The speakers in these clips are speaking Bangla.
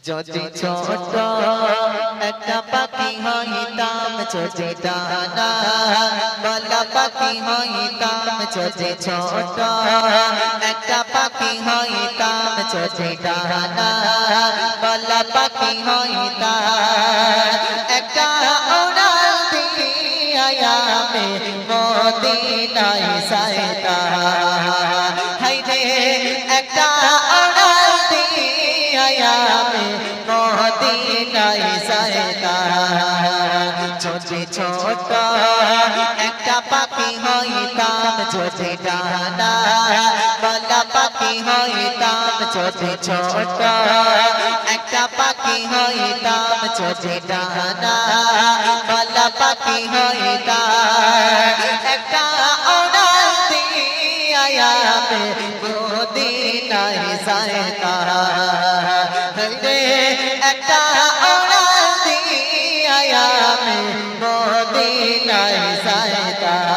যদি ছোট একটা পাখি হইতাম, যদি ডানা বলা পাখি হইতাম, যদি ছোট একটা পাখি হইতাম, যদি ডানা বলা পাখি হইতাম, একটা উড়াল দিয়া আমি মদিনায় যাইতাম। হায়রে একটা উড়াল দিয়া আমি মদিনায় যাইতাম। যদি ছোট একটা পাখি হইতাম, যদি ডানা বলা পাখি হইতাম, যদি ছোট একটা পাখি হইতাম, যদি ডানা বলা পাখি হইতাম, একটা উড়াল দিয়া আমি মদিনায় যাইতাম। একটা উড়াল দিয়া আমি মদিনায় যাইতাম।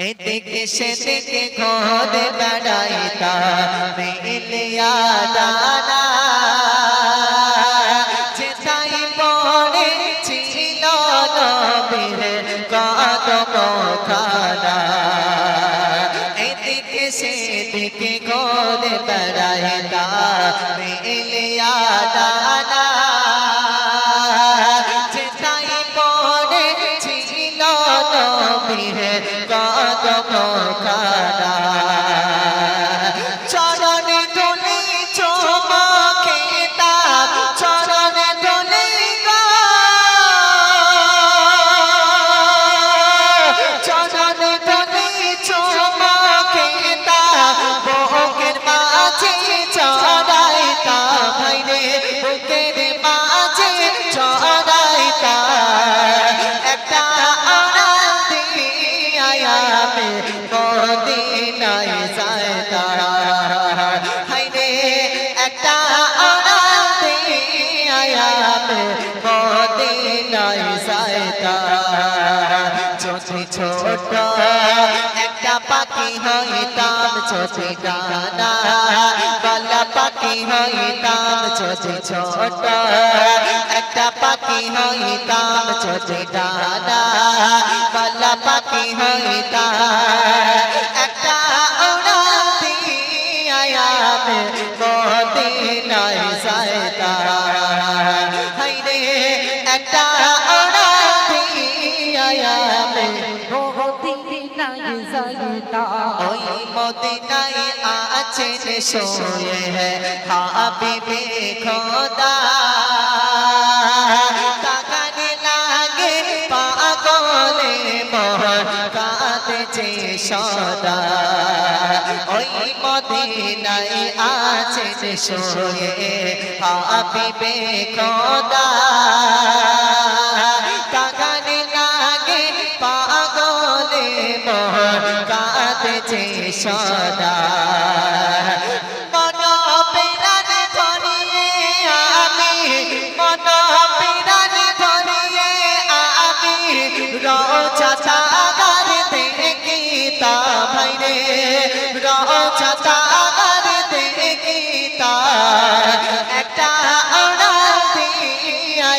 এদিকে সেদিকে ঘুরে বেড়াইতাম মিলিয়া ডানা, যেথায় পড়েছিল নবীর কদমখানা। এদিকে সেদিকে ঘুরে বেড়াইতাম মিলিয়া ডানা, যেথায় পড়েছিল নবীর কদমখানা। চরণে ধুলি চুমা খেতাম, চরণে ধুলি গো, চরণে ধুলি চুমা খেতাম, বুকের মাঝে চড়াইতাম, হায়রে বুকের মাঝে চড়াইতাম। একটা উড়াল দিয়া আমি মদিনায় যাইতাম। হায়রে একটা উড়াল দিয়া আমি মদিনায় যাইতাম। যদি ছোট একটা পাখি হইতাম, যদি ডানা বলা পাখি হইতাম, যদি ছোট একটা পাখি হইতাম, যদি ডানা বলা পাখি হইতাম, একটা উড়াল দিয়া আমি মদিনায় যাইতাম। হায়রে একটা উড়াল দিয়া আমি মদিনায় যাইতাম। ওই মদিনায় আছেন সোয়ে হাবিবে খোদা, কাকানে লাগে পাগলে মোর কাঁদছে সদা। ওই মদিনায় আছেন সোয়ে হাবিবে খোদা, কাকানে লাগে পাগলে মোর কাঁদছে সদা। মন প্রাণ ভরিয়ে আমি, মন প্রাণ ভরিয়ে আমি রোজা তাগার দেখিতাম, হায়রে রোজা তাগার দেখিতাম। একটা উড়াল দিয়া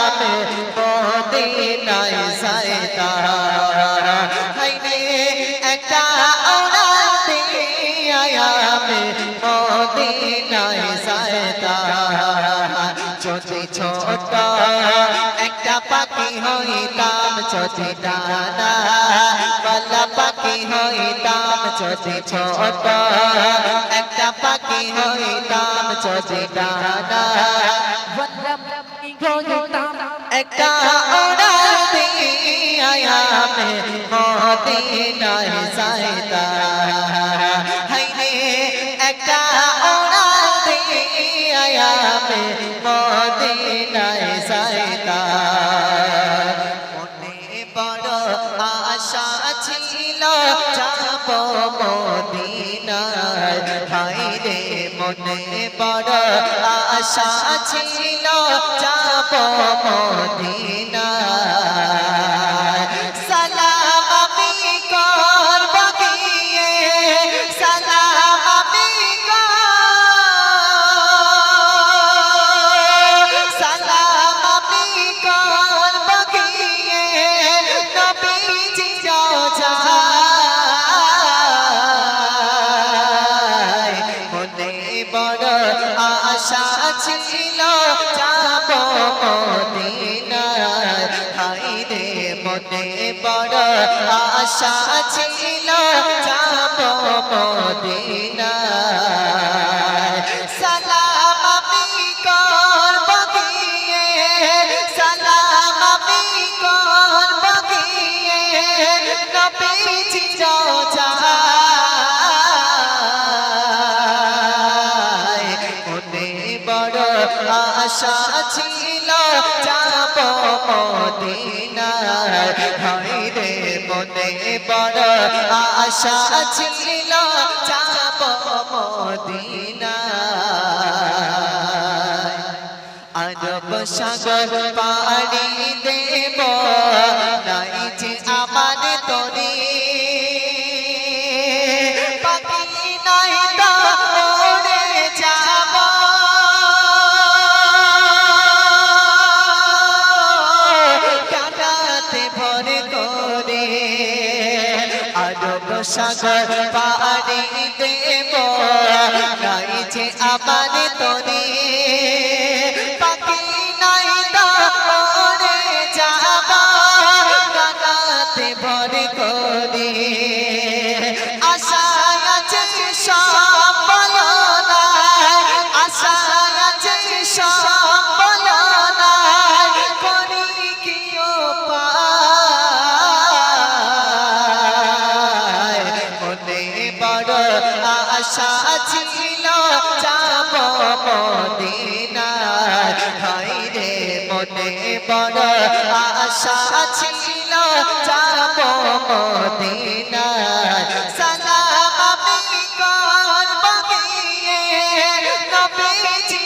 আমি মদিনায় যাইতাম। হায়রে একটা উড়াল দিয়া আমি মদিনায় যাইতাম। যদি ছোট একটা পাখি হইতাম, যদি ডানা বলা পাখি হইতাম, যদি ছোট একটা পাখি হইতাম, যদি ডানা বলা পাখি হইতাম, একটা উড়াল দিয়া আমি মদিনায় যাইতাম। হায়রে একটা উড়াল দিয়া আমি মদিনায় যাইতাম। মনে বড় আশা ছিল যাব মদিনায়, হায়রে মনে বড় আশা ছিল যাব মদিনায়। সালাম আমি করব গিয়ে, সালাম আমি করব মনে বড় আশা ছিল যাব মদিনায় হায়রে মনে বড় আশা ছিল যাব মদিনায় সালাম আমি করব গিয়ে সালাম আমি করব গিয়ে নবীজি রোজায় মনে বড় আশা ছিল যাব মদিনায় হায়রে মনে বড় আশা ছিল যাব মদিনায় আরব সাগর পাড়ি দেব নাই যে আমার তরি পাখি নাই তো উড়ে যাব কাটাতে ভরে করে আরব সাগর পাড়ি দেব নাই যে আমার তরি পাখি নাই তো উড়ে যাব কাটাতে ভরে করে আশা আছে সম্বল নাই আশা আছে সম্বল নাই করি কি উপায় মনে বড় আশা ছিল যাব মদিনায় হায়রে মনে বড় আশা ছিল যাব মদিনায় সালাম আমি করব গিয়ে নবীজি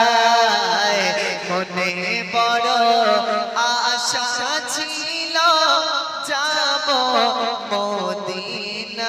রোজায় মনে বড় আশা ছিল যাব মদিনায়